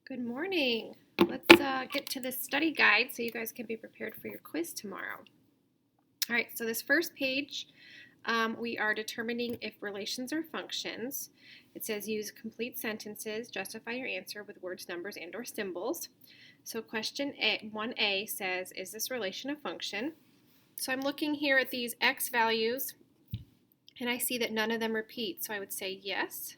Good morning. Let's get to this study guide so you guys can be prepared for your quiz tomorrow. All right, so this first page, we are determining if relations are functions. It says use complete sentences, justify your answer with words, numbers, and or symbols. So question 1A says, is this relation a function? So I'm looking here at these x values, and I see that none of them repeat, so I would say yes.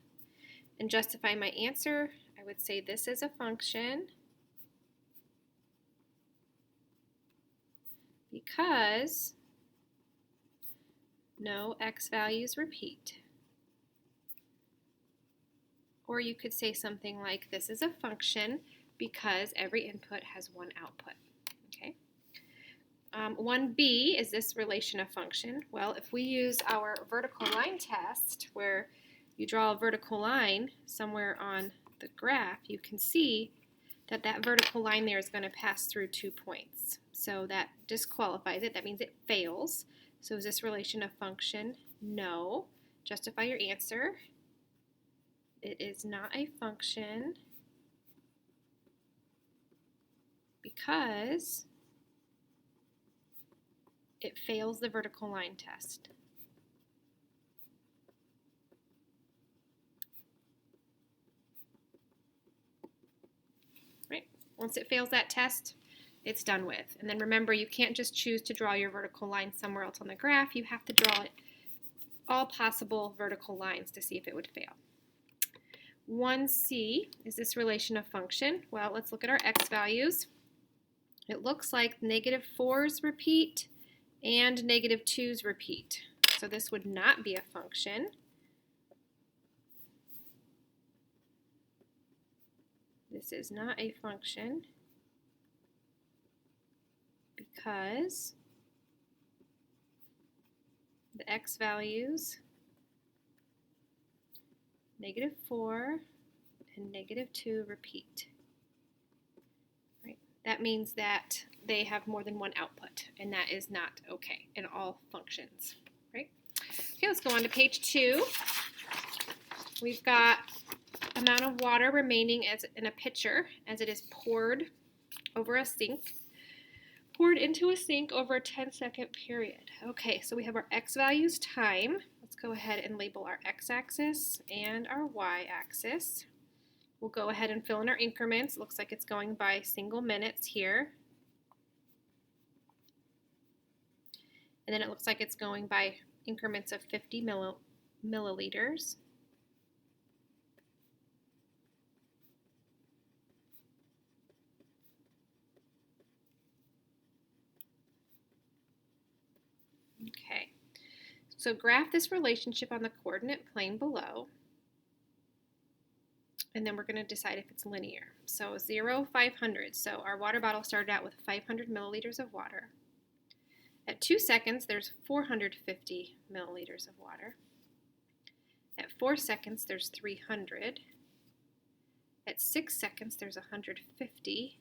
And justify my answer, I would say this is a function because no x values repeat. Or you could say something like this is a function because every input has one output. Okay. 1b, is this relation a function? Well, if we use our vertical line test where you draw a vertical line somewhere on the graph, you can see that that vertical line there is going to pass through 2 points. So that disqualifies it. That means it fails. So is this relation a function? No. Justify your answer. It is not a function because it fails the vertical line test. Right? Once it fails that test, it's done with. And then remember, you can't just choose to draw your vertical line somewhere else on the graph. You have to draw it all possible vertical lines to see if it would fail. 1c, is this relation a function? Well, let's look at our x values. It looks like -4's repeat and -2's repeat. So this would not be a function. This is not a function because the x values, -4 and -2, repeat. Right? That means that they have more than one output, and that is not okay in all functions. Right? Okay, let's go on to page 2. We've got amount of water remaining as in a pitcher as it is poured over a sink. Poured into a sink over a 10-second period. Okay, so we have our x values time. Let's go ahead and label our x-axis and our y-axis. We'll go ahead and fill in our increments. It looks like it's going by single minutes here. And then it looks like it's going by increments of 50 milliliters. Okay, so graph this relationship on the coordinate plane below, and then we're going to decide if it's linear. So 0, 500. So our water bottle started out with 500 milliliters of water. At 2 seconds, there's 450 milliliters of water. At 4 seconds, there's 300. At 6 seconds, there's 150.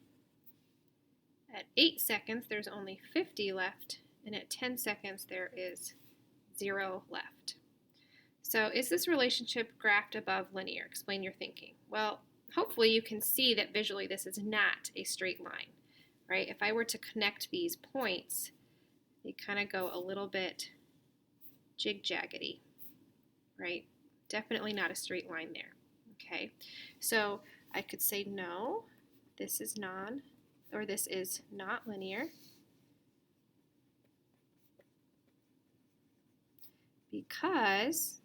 At 8 seconds, there's only 50 left. And at 10 seconds, there is 0 left. So is this relationship graphed above linear? Explain your thinking. Well, hopefully you can see that visually this is not a straight line, right? If I were to connect these points, they kind of go a little bit jig-jaggedy, right? Definitely not a straight line there, okay? So I could say no, this is not linear because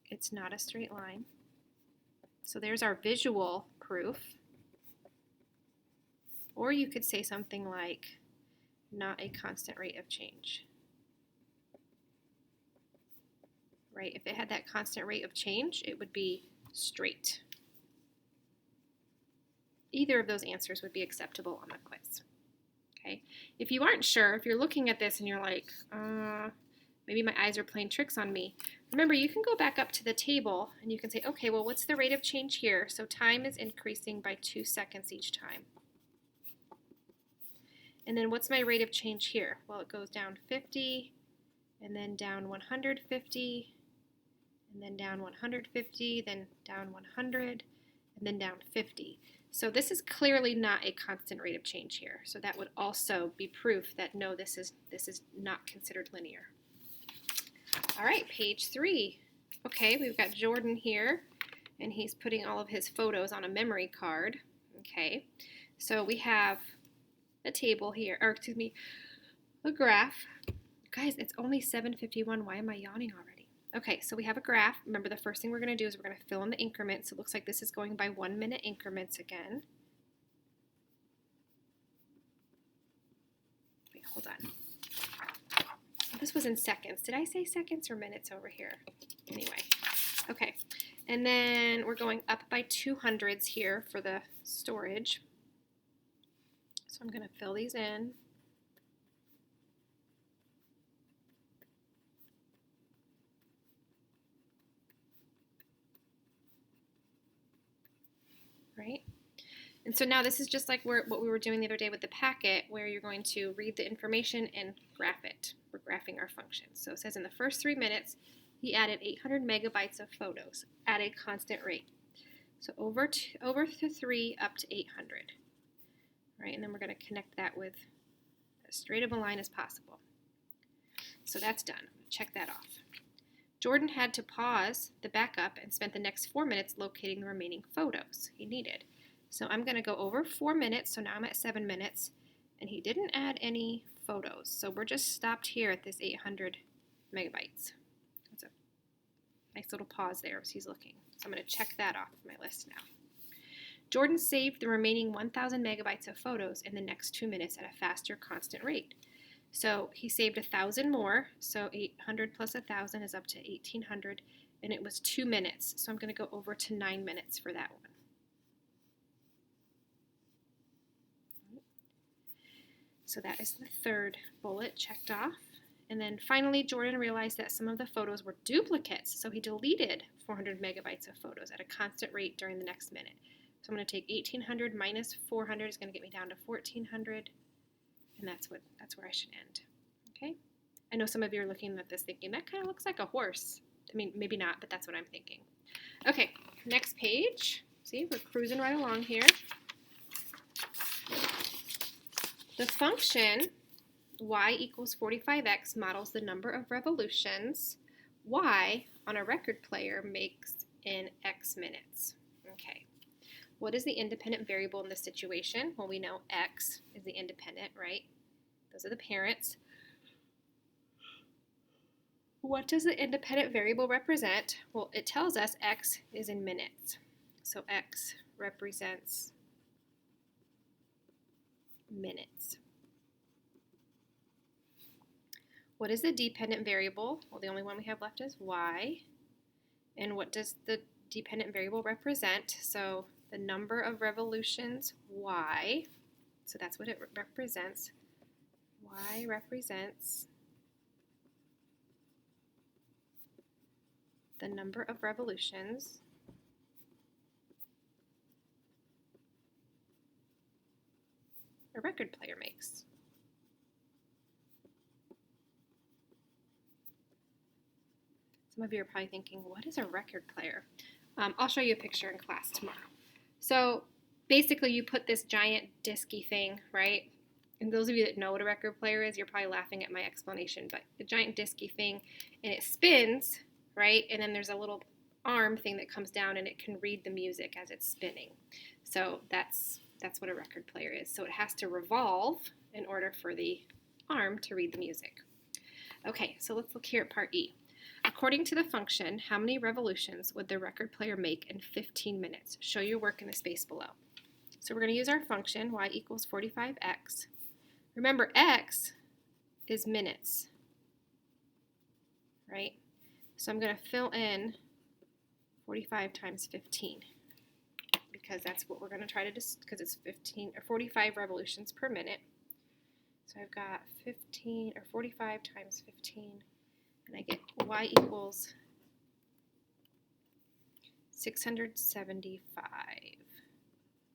it's not a straight line. So there's our visual proof. Or you could say something like not a constant rate of change. Right? If it had that constant rate of change, it would be straight. Either of those answers would be acceptable on the quiz. Okay? If you aren't sure, if you're looking at this and you're like, maybe my eyes are playing tricks on me, remember you can go back up to the table and you can say, okay, well, what's the rate of change here? So time is increasing by 2 seconds each time. And then what's my rate of change here? Well, it goes down 50, and then down 150, and then down 150, then down 100, and then down 50. So this is clearly not a constant rate of change here. So that would also be proof that no, this is not considered linear. All right, page 3. Okay, we've got Jordan here, and he's putting all of his photos on a memory card. Okay, so we have a table here, or excuse me, a graph. Guys, it's only 7:51. Why am I yawning already? Okay, so we have a graph. Remember, the first thing we're going to do is we're going to fill in the increments. So it looks like this is going by 1 minute increments again. Wait, hold on. This was in seconds. Did I say seconds or minutes over here? Anyway, okay. And then we're going up by 200s here for the storage. So I'm going to fill these in. Right? And so now this is just like what we were doing the other day with the packet, where you're going to read the information and graph it. We're graphing our function. So it says in the first 3 minutes, he added 800 megabytes of photos at a constant rate. So over to 3 up to 800. Right? And then we're going to connect that with as straight of a line as possible. So that's done. Check that off. Jordan had to pause the backup and spent the next 4 minutes locating the remaining photos he needed. So I'm going to go over 4 minutes, so now I'm at 7 minutes, and he didn't add any photos. So we're just stopped here at this 800 megabytes. That's a nice little pause there as he's looking. So I'm going to check that off my list now. Jordan saved the remaining 1,000 megabytes of photos in the next 2 minutes at a faster constant rate. So he saved 1,000 more, so 800 plus 1,000 is up to 1,800, and it was 2 minutes. So I'm going to go over to 9 minutes for that one. So that is the third bullet checked off. And then finally, Jordan realized that some of the photos were duplicates, so he deleted 400 megabytes of photos at a constant rate during the next minute. So I'm going to take 1,800 minus 400 is going to get me down to 1,400, and that's where I should end. Okay? I know some of you are looking at this thinking, that kind of looks like a horse. I mean, maybe not, but that's what I'm thinking. Okay, next page. See, we're cruising right along here. The function y equals 45x models the number of revolutions y on a record player makes in x minutes. Okay. What is the independent variable in this situation? Well, we know x is the independent, right? Those are the parents. What does the independent variable represent? Well, it tells us x is in minutes. So x represents minutes. What is the dependent variable? Well, the only one we have left is y. And what does the dependent variable represent? So the number of revolutions, y. So that's what it represents. Y represents the number of revolutions a record player makes. Some of you are probably thinking, what is a record player? I'll show you a picture in class tomorrow. So basically you put this giant disky thing, right? And those of you that know what a record player is, you're probably laughing at my explanation, but the giant disky thing, and it spins, right? And then there's a little arm thing that comes down and it can read the music as it's spinning. So that's what a record player is. So it has to revolve in order for the arm to read the music. Okay, so let's look here at part E. According to the function, how many revolutions would the record player make in 15 minutes? Show your work in the space below. So we're going to use our function, y equals 45x. Remember, x is minutes, right? So I'm going to fill in 45 times 15 because that's what we're going to try to because it's 15 or 45 revolutions per minute. So I've got 15 or 45 times 15, and I get y equals 675.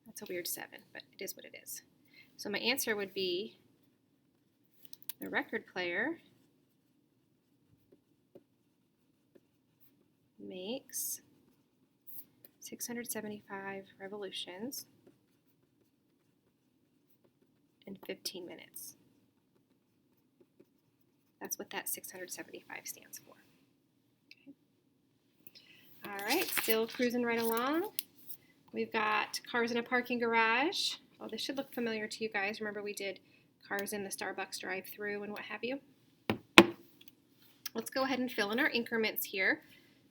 That's a weird 7, but it is what it is. So my answer would be the record player makes 675 revolutions in 15 minutes. That's what that 675 stands for. Okay. All right, still cruising right along. We've got cars in a parking garage. Oh, this should look familiar to you guys. Remember we did cars in the Starbucks drive-thru and what have you. Let's go ahead and fill in our increments here.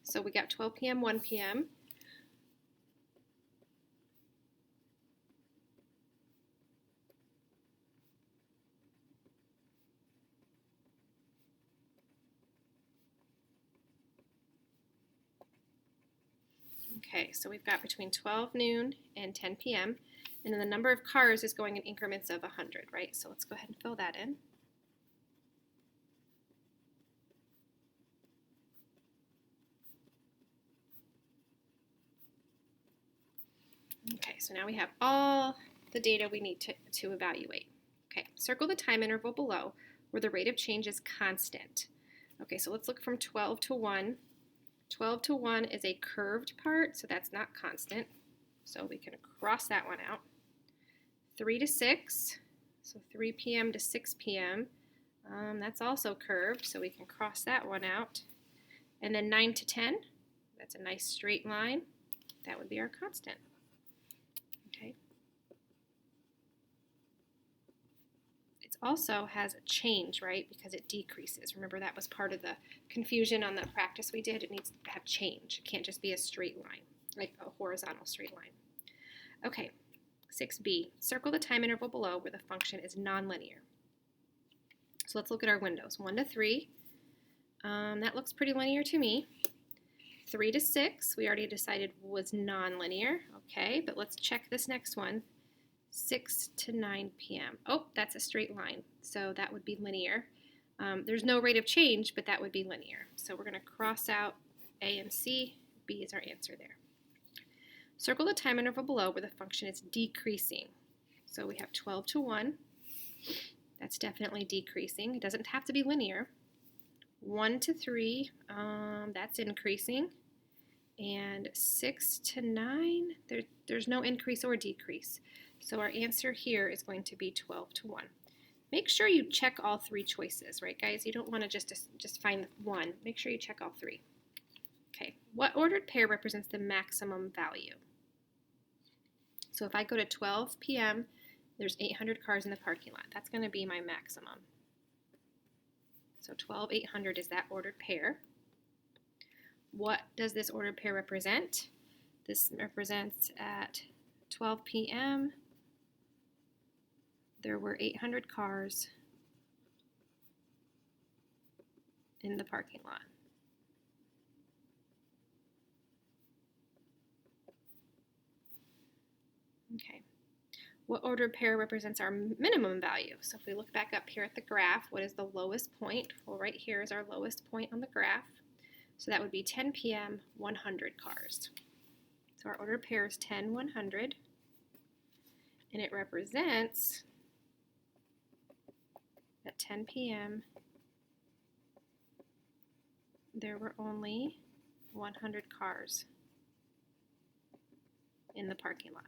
So we got 12 p.m., 1 p.m. Okay, so we've got between 12 noon and 10 p.m. And then the number of cars is going in increments of 100, right? So let's go ahead and fill that in. Okay, so now we have all the data we need to evaluate. Okay, circle the time interval below where the rate of change is constant. Okay, so let's look from 12 to 1. 12 to 1 is a curved part, so that's not constant. So we can cross that one out. 3 to 6, so 3 p.m. to 6 p.m. That's also curved, so we can cross that one out. And then 9 to 10, that's a nice straight line. That would be our constant. Okay. It also has a change, right, because it decreases. Remember that was part of the confusion on the practice we did. It needs to have change. It can't just be a straight line, like a horizontal straight line. Okay, 6b, circle the time interval below where the function is nonlinear. So let's look at our windows. 1 to 3, that looks pretty linear to me. 3 to 6, we already decided was nonlinear. Okay, but let's check this next one. 6 to 9 p.m. Oh, that's a straight line, so that would be linear. There's no rate of change, but that would be linear. So we're going to cross out A and C. B is our answer there. Circle the time interval below where the function is decreasing. So we have 12 to 1. That's definitely decreasing. It doesn't have to be linear. 1 to 3, that's increasing. And 6 to 9, there's no increase or decrease. So our answer here is going to be 12 to 1. Make sure you check all 3 choices, right, guys? You don't want to just find one. Make sure you check all 3. Okay, what ordered pair represents the maximum value? So if I go to 12 p.m., there's 800 cars in the parking lot. That's going to be my maximum. So 12, 800 is that ordered pair. What does this ordered pair represent? This represents at 12 p.m., there were 800 cars in the parking lot. Okay. What ordered pair represents our minimum value? So if we look back up here at the graph, what is the lowest point? Well, right here is our lowest point on the graph. So that would be 10 p.m., 100 cars. So our ordered pair is 10, 100. And it represents at 10 p.m. there were only 100 cars in the parking lot.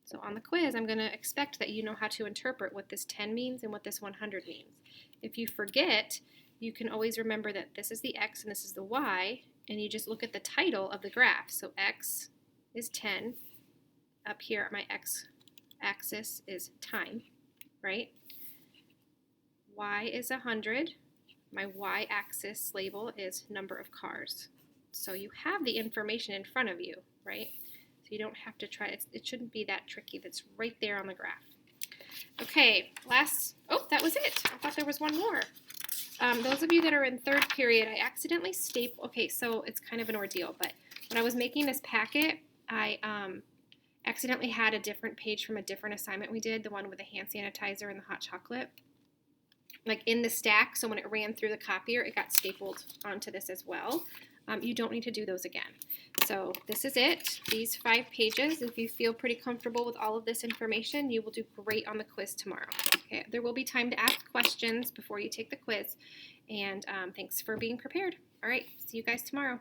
So on the quiz, I'm going to expect that you know how to interpret what this 10 means and what this 100 means. If you forget, you can always remember that this is the x and this is the y, and you just look at the title of the graph. So x is 10. Up here at my x-axis is time, right? Y is 100. My y-axis label is number of cars. So you have the information in front of you, right? So you don't have to try, it shouldn't be that tricky. That's right there on the graph. Okay, oh, that was it. I thought there was one more. Those of you that are in third period, I accidentally stapled, okay, so it's kind of an ordeal, but when I was making this packet, I accidentally had a different page from a different assignment we did, the one with the hand sanitizer and the hot chocolate, like in the stack, so when it ran through the copier, it got stapled onto this as well. You don't need to do those again. So this is it, these 5 pages. If you feel pretty comfortable with all of this information, you will do great on the quiz tomorrow. Okay, there will be time to ask questions before you take the quiz, and thanks for being prepared. All right, see you guys tomorrow.